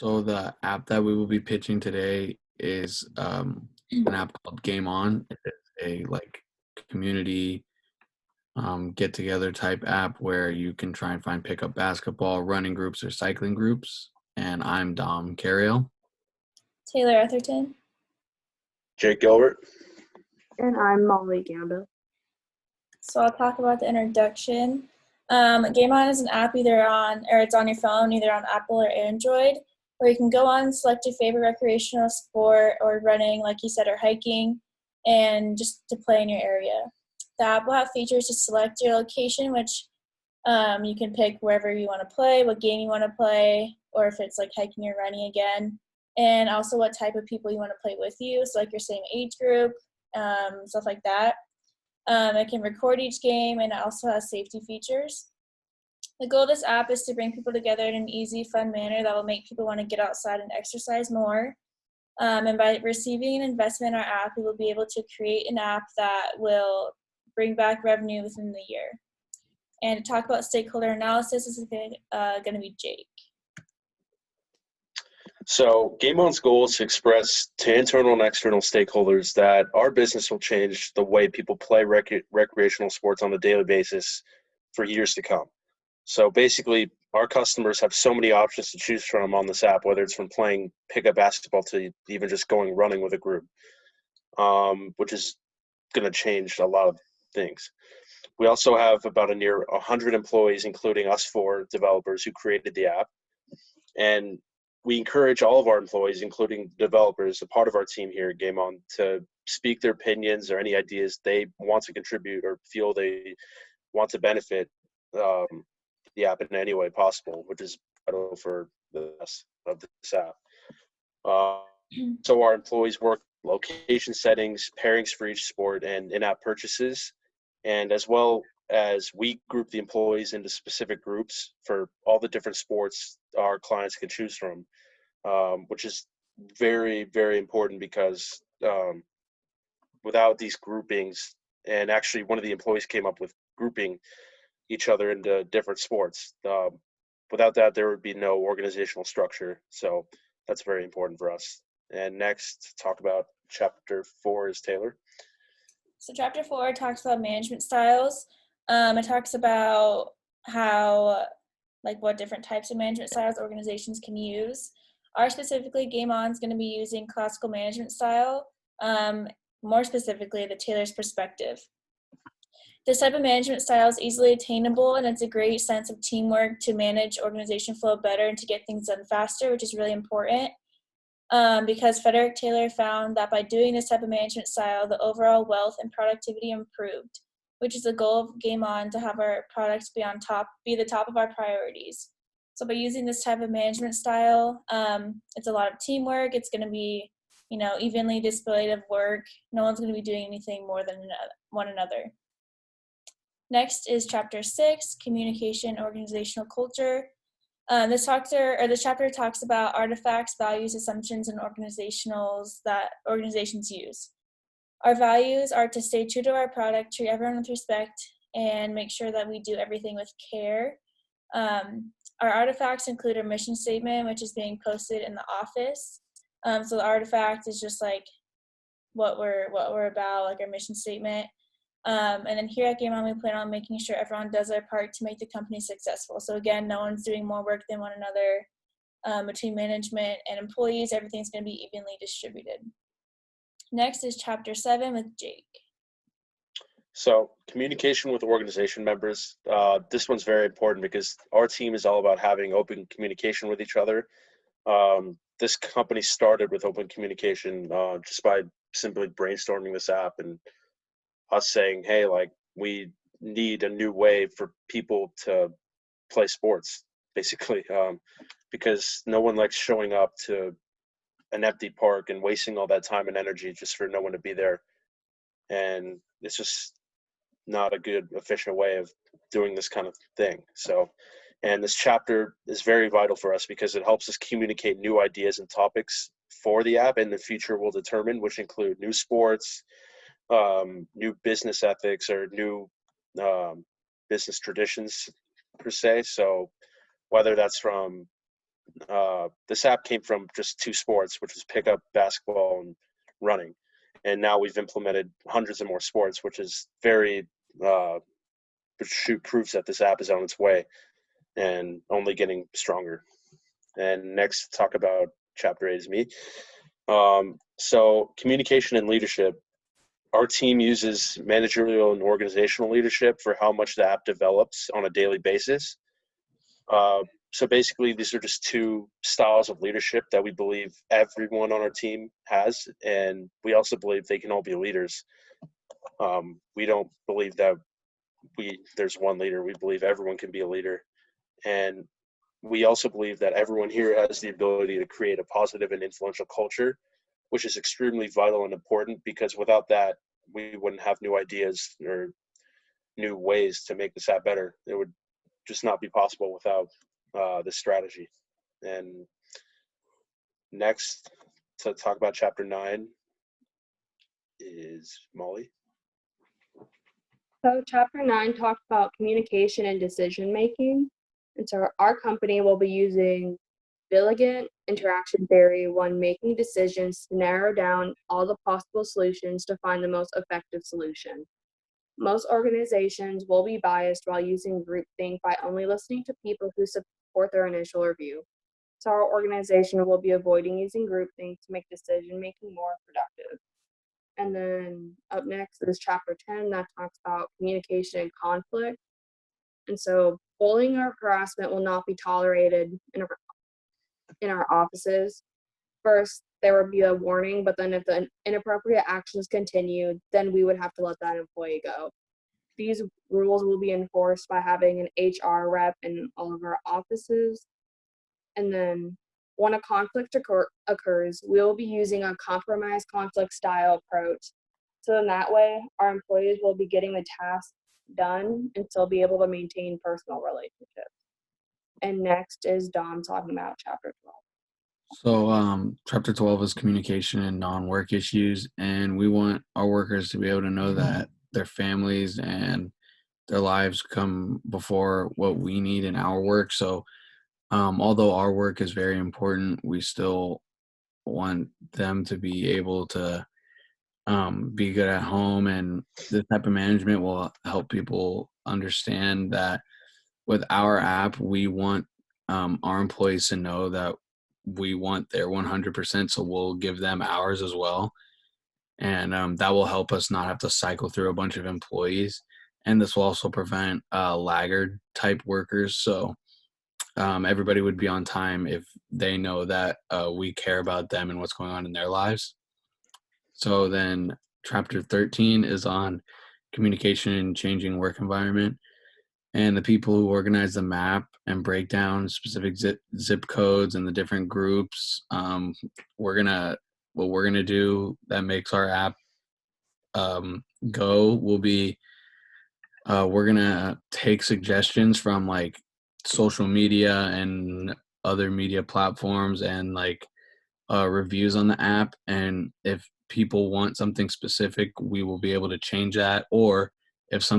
So the app that we will be pitching today is an app called Game On. It's a community get together type app where you can try and find pickup basketball, running groups, or cycling groups. And I'm Dom Carriel. Taylor Etherton. Jake Gilbert. And I'm Molly Gamba. So I'll talk about the introduction. Game On is an app it's on your phone, either on Apple or Android, where you can go on and select your favorite recreational sport or running, like you said, or hiking, and just to play in your area. The app will have features to select your location, which you can pick wherever you want to play, what game you want to play, or if it's like hiking or running again, and also what type of people you want to play with you, so like your same age group, stuff like that. It can record each game, and it also has safety features. The goal of this app is to bring people together in an easy, fun manner that will make people want to get outside and exercise more. And by receiving an investment in our app, we will be able to create an app that will bring back revenue within the year. And to talk about stakeholder analysis, this is going to be Jake. So Game On's goal is to express to internal and external stakeholders that our business will change the way people play recreational sports on a daily basis for years to come. So basically, our customers have so many options to choose from on this app, whether it's from playing pickup basketball to even just going running with a group, which is going to change a lot of things. We also have about a near 100 employees, including us 4 developers who created the app. And we encourage all of our employees, including developers, a part of our team here at Game On, to speak their opinions or any ideas they want to contribute or feel they want to benefit the app in any way possible, which is vital for the rest of this app. So our employees work location settings, pairings for each sport, and in-app purchases. And as well as we group the employees into specific groups for all the different sports our clients can choose from, which is very, very important because without these groupings, and actually one of the employees came up with grouping each other into different sports. Without that, there would be no organizational structure. So that's very important for us. And next, talk about Chapter 4 is Taylor. So Chapter 4 talks about management styles. It talks about how, what different types of management styles organizations can use. Our specifically, Game On is going to be using classical management style, more specifically, the Taylor's perspective. This type of management style is easily attainable, and it's a great sense of teamwork to manage organization flow better and to get things done faster, which is really important. Because Frederick Taylor found that by doing this type of management style, the overall wealth and productivity improved, which is the goal of Game On, to have our products be the top of our priorities. So by using this type of management style, it's a lot of teamwork. It's going to be, evenly displayed of work. No one's going to be doing anything more than one another. Next is Chapter 6, Communication, Organizational Culture. This chapter talks about artifacts, values, assumptions, and organizationals that organizations use. Our values are to stay true to our product, treat everyone with respect, and make sure that we do everything with care. Our artifacts include our mission statement, which is being posted in the office. So the artifact is just what we're about, like our mission statement. And then here at Game On, we plan on making sure everyone does their part to make the company successful. So again, no one's doing more work than one another. Between management and employees, everything's going to be evenly distributed. Next is Chapter 7 with Jake. So communication with organization members. This one's very important because our team is all about having open communication with each other. This company started with open communication just by simply brainstorming this app and us saying, hey, we need a new way for people to play sports, basically, because no one likes showing up to an empty park and wasting all that time and energy just for no one to be there. And it's just not a good, efficient way of doing this kind of thing. And this chapter is very vital for us because it helps us communicate new ideas and topics for the app, and the future will determine, which include new sports, new business ethics, or new business traditions per se. So whether that's from this app came from just 2 sports, which was pickup, basketball, and running. And now we've implemented hundreds of more sports, which is very proves that this app is on its way and only getting stronger. And next, talk about Chapter 8 is me. So communication and leadership. Our team uses managerial and organizational leadership for how much the app develops on a daily basis. So basically, these are just 2 styles of leadership that we believe everyone on our team has, and we also believe they can all be leaders. We don't believe that there's one leader. We believe everyone can be a leader, and we also believe that everyone here has the ability to create a positive and influential culture, which is extremely vital and important, because without that, we wouldn't have new ideas or new ways to make this app better. It would just not be possible without this strategy. And next, to talk about Chapter 9 is Molly. So chapter 9 talks about communication and decision making. And so our company will be using Billigan interaction theory when making decisions to narrow down all the possible solutions to find the most effective solution. Most organizations will be biased while using groupthink by only listening to people who support their initial review. So our organization will be avoiding using groupthink to make decision making more productive. And then up next is chapter 10 that talks about communication and conflict. And so bullying or harassment will not be tolerated in our offices. First, there would be a warning, but then if the inappropriate actions continue, then we would have to let that employee go. These rules will be enforced by having an HR rep in all of our offices. And then when a conflict occurs, we will be using a compromise conflict style approach. So in that way, our employees will be getting the task done and still be able to maintain personal relationships. And next is Dom talking about chapter 12. So chapter 12 is communication and non-work issues, and we want our workers to be able to know that their families and their lives come before what we need in our work. So although our work is very important, we still want them to be able to be good at home, and this type of management will help people understand that with our app, we want our employees to know that we want their 100%, so we'll give them ours as well. And that will help us not have to cycle through a bunch of employees. And this will also prevent laggard type workers. So everybody would be on time if they know that we care about them and what's going on in their lives. So then chapter 13 is on communication and changing work environment. And the people who organize the map and break down specific zip codes and the different groups, what we're gonna do that makes our app go will be we're gonna take suggestions from like social media and other media platforms and like reviews on the app, and if people want something specific, we will be able to change that, or if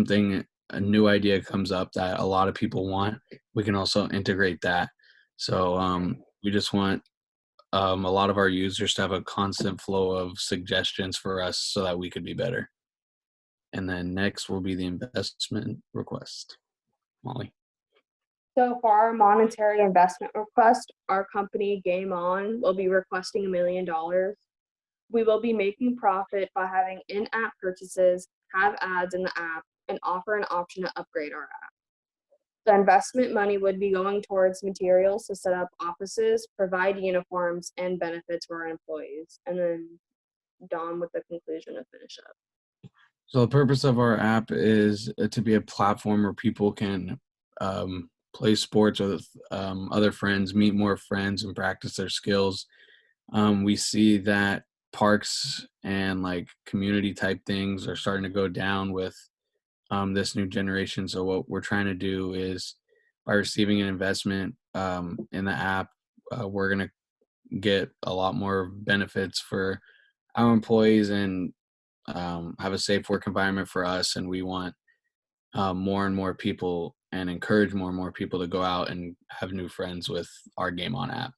a new idea comes up that a lot of people want, we can also integrate that. So we just want a lot of our users to have a constant flow of suggestions for us so that we could be better. And then next will be the investment request. Molly. So for our monetary investment request, our company Game On will be requesting $1 million. We will be making profit by having in-app purchases, have ads in the app, and offer an option to upgrade our app. The investment money would be going towards materials to set up offices, provide uniforms, and benefits for our employees. And then Dom with the conclusion to finish up. So the purpose of our app is to be a platform where people can play sports with other friends, meet more friends, and practice their skills. We see that parks and like community type things are starting to go down with this new generation. So what we're trying to do is, by receiving an investment in the app, we're going to get a lot more benefits for our employees and have a safe work environment for us. And we want more and more people and encourage more and more people to go out and have new friends with our Game On app.